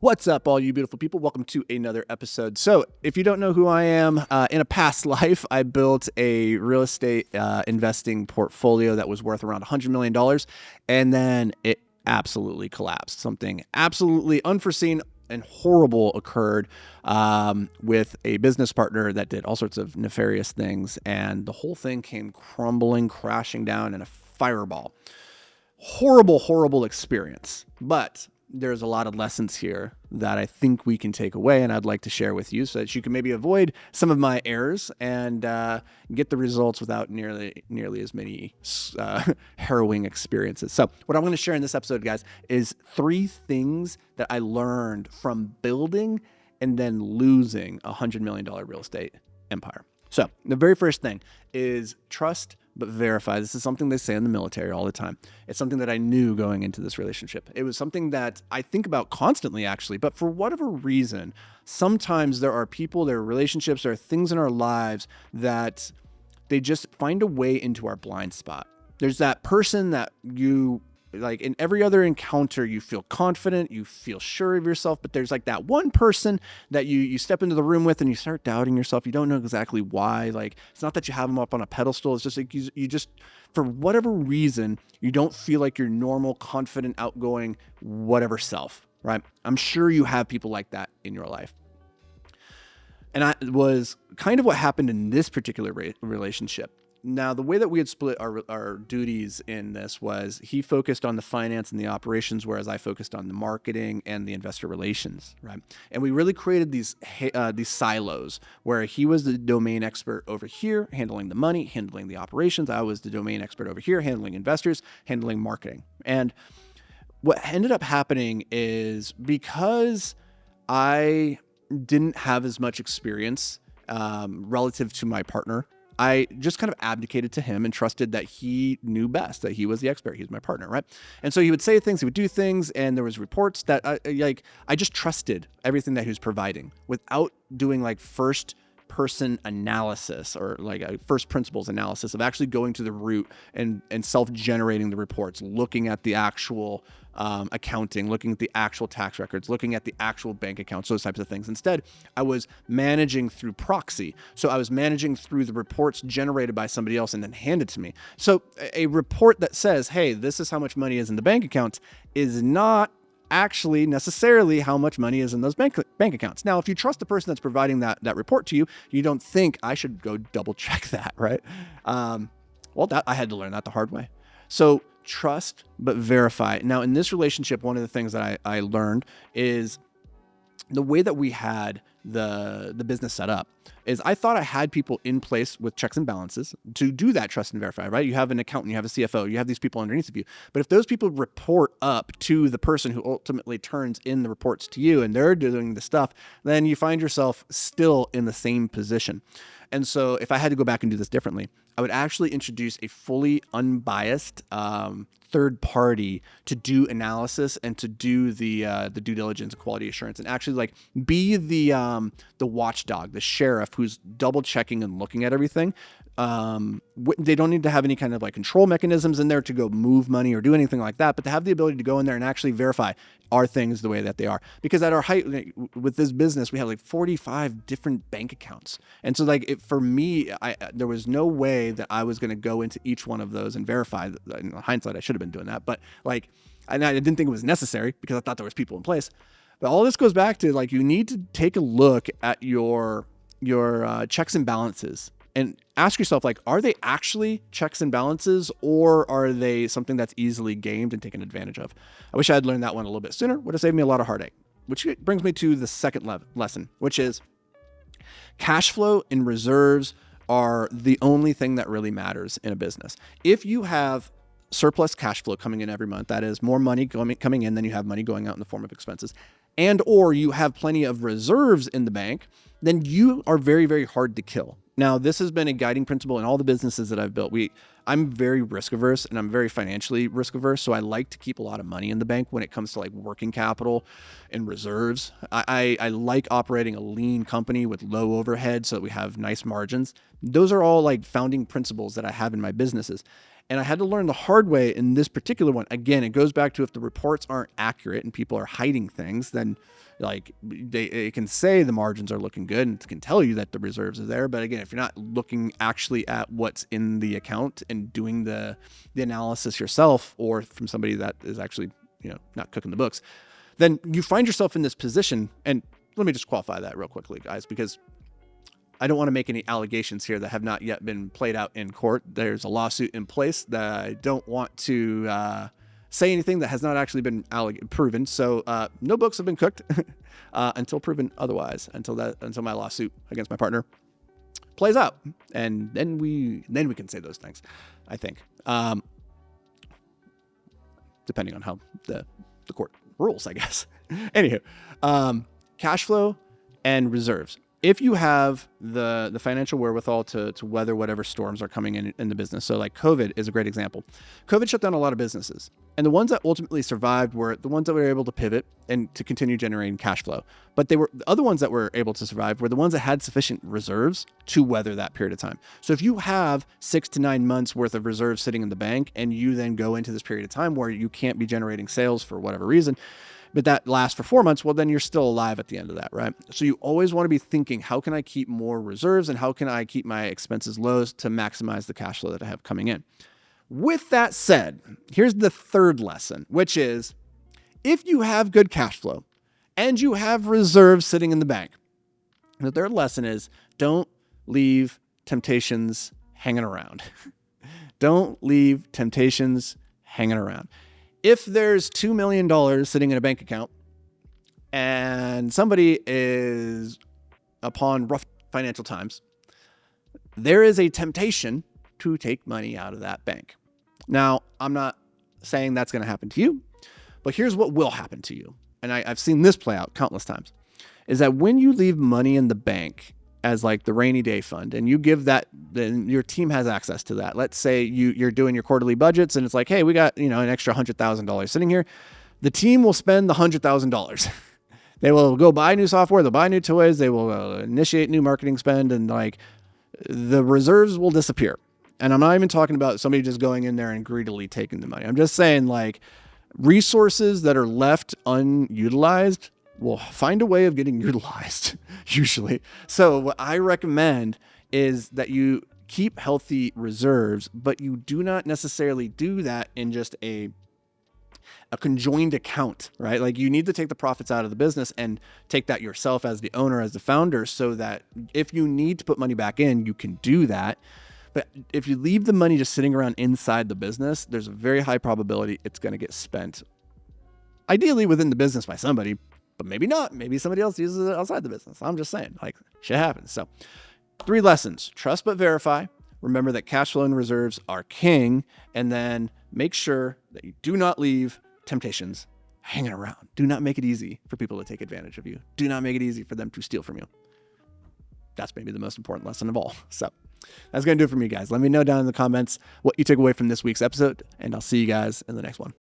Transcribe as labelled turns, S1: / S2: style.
S1: What's up, all you beautiful people? Welcome to another episode. So, if you don't know who I am, in a past life, I built a real estate investing portfolio that was worth around $100 million, and then it absolutely collapsed. Something absolutely unforeseen and horrible occurred with a business partner that did all sorts of nefarious things, and the whole thing came crumbling, crashing down in a fireball. Horrible, horrible experience. But there's a lot of lessons here that I think we can take away, and I'd like to share with you so that you can maybe avoid some of my errors and get the results without nearly as many harrowing experiences. So what I'm going to share in this episode, guys, is 3 things that I learned from building and then losing a $100 million real estate empire. So the very first thing is trust but verify. This is something they say in the military all the time. It's something that I knew going into this relationship. It was something that I think about constantly, actually, but for whatever reason, sometimes there are people, there are relationships, there are things in our lives that they just find a way into our blind spot. There's that person that you, like in every other encounter, you feel confident, you feel sure of yourself, but there's like that one person that you step into the room with and you start doubting yourself. You don't know exactly why. Like, it's not that you have them up on a pedestal. It's just like you just, for whatever reason, you don't feel like your normal, confident, outgoing, whatever self, right? I'm sure you have people like that in your life. And that was kind of what happened in this particular relationship. Now, the way that we had split our duties in this was he focused on the finance and the operations, whereas I focused on the marketing and the investor relations, right? And we really created these silos where he was the domain expert over here, handling the money, handling the operations. I was the domain expert over here, handling investors, handling marketing. And what ended up happening is because I didn't have as much experience relative to my partner, I just kind of abdicated to him and trusted that he knew best, that he was the expert. He was my partner, right? And so he would say things, he would do things, and there was reports that I just trusted everything that he was providing without doing like first person analysis or like a first principles analysis of actually going to the root and self-generating the reports, looking at the actual accounting, looking at the actual tax records, looking at the actual bank accounts, those types of things. Instead, I was managing through proxy. So I was managing through the reports generated by somebody else and then handed to me. So a report that says, hey, this is how much money is in the bank account is not actually necessarily how much money is in those bank accounts. Now, if you trust the person that's providing that report to you, you don't think I should go double check that, right? That I had to learn that the hard way. So trust, but verify. Now, in this relationship, one of the things that I learned is the way that we had the business set up is I thought I had people in place with checks and balances to do that trust and verify, right? You have an accountant, you have a CFO, you have these people underneath of you. But if those people report up to the person who ultimately turns in the reports to you and they're doing the stuff, then you find yourself still in the same position. And so if I had to go back and do this differently, I would actually introduce a fully unbiased third party to do analysis and to do the due diligence and quality assurance, and actually like be the watchdog, the sheriff who's double checking and looking at everything. They don't need to have any kind of like control mechanisms in there to go move money or do anything like that, but to have the ability to go in there and actually verify, are things the way that they are? Because at our height with this business, we have like 45 different bank accounts. And so like for me, there was no way that I was going to go into each one of those and verify. In hindsight, I should have been doing that, but like, and I didn't think it was necessary because I thought there was people in place. But all this goes back to like, you need to take a look at your checks and balances and ask yourself, like, are they actually checks and balances, or are they something that's easily gamed and taken advantage of? I wish I had learned that one a little bit sooner. Would have saved me a lot of heartache. Which brings me to the second lesson, which is cash flow and reserves are the only thing that really matters in a business. If you have surplus cash flow coming in every month, that is more money coming in than you have money going out in the form of expenses, and or you have plenty of reserves in the bank, then you are very, very hard to kill. Now, this has been a guiding principle in all the businesses that I've built. I'm very risk averse and I'm very financially risk averse. So I like to keep a lot of money in the bank when it comes to like working capital and reserves. I like operating a lean company with low overhead so that we have nice margins. Those are all like founding principles that I have in my businesses. And I had to learn the hard way in this particular one. Again, it goes back to if the reports aren't accurate and people are hiding things, then like it can say the margins are looking good and it can tell you that the reserves are there. But again, if you're not looking actually at what's in the account and doing the analysis yourself, or from somebody that is actually, not cooking the books, then you find yourself in this position. And let me just qualify that real quickly, guys, because I don't want to make any allegations here that have not yet been played out in court. There's a lawsuit in place that I don't want to say anything that has not actually been proven. So no books have been cooked until proven otherwise, until my lawsuit against my partner plays out. And then we can say those things, I think, depending on how the court rules, I guess. Anywho, cash flow and reserves. If you have the financial wherewithal to weather whatever storms are coming in the business. So like COVID is a great example. COVID shut down a lot of businesses. And the ones that ultimately survived were the ones that were able to pivot and to continue generating cash flow. But the other ones that were able to survive were the ones that had sufficient reserves to weather that period of time. So if you have 6 to 9 months worth of reserves sitting in the bank, and you then go into this period of time where you can't be generating sales for whatever reason, but that lasts for 4 months, well, then you're still alive at the end of that, right? So you always want to be thinking, how can I keep more reserves and how can I keep my expenses low to maximize the cash flow that I have coming in? With that said, here's the third lesson, which is if you have good cash flow and you have reserves sitting in the bank, the third lesson is don't leave temptations hanging around. Don't leave temptations hanging around. If there's $2 million sitting in a bank account and somebody is upon rough financial times, there is a temptation to take money out of that bank. Now, I'm not saying that's going to happen to you, but here's what will happen to you. And I've seen this play out countless times, is that when you leave money in the bank as like the rainy day fund, and you give that, then your team has access to that. Let's say you're doing your quarterly budgets and it's like, hey, we got, an extra $100,000 sitting here. The team will spend the $100,000. They will go buy new software. They'll buy new toys. They will initiate new marketing spend, and like the reserves will disappear. And I'm not even talking about somebody just going in there and greedily taking the money. I'm just saying like resources that are left unutilized will find a way of getting utilized usually. So what I recommend is that you keep healthy reserves, but you do not necessarily do that in just a conjoined account, right? Like you need to take the profits out of the business and take that yourself as the owner, as the founder, so that if you need to put money back in, you can do that. But if you leave the money just sitting around inside the business, there's a very high probability it's going to get spent, ideally within the business by somebody, but maybe not. Maybe somebody else uses it outside the business. I'm just saying, like, shit happens. So 3 lessons: trust but verify. Remember that cash flow and reserves are king. And then make sure that you do not leave temptations hanging around. Do not make it easy for people to take advantage of you. Do not make it easy for them to steal from you. That's maybe the most important lesson of all. So that's going to do it for me, guys. Let me know down in the comments what you took away from this week's episode, and I'll see you guys in the next one.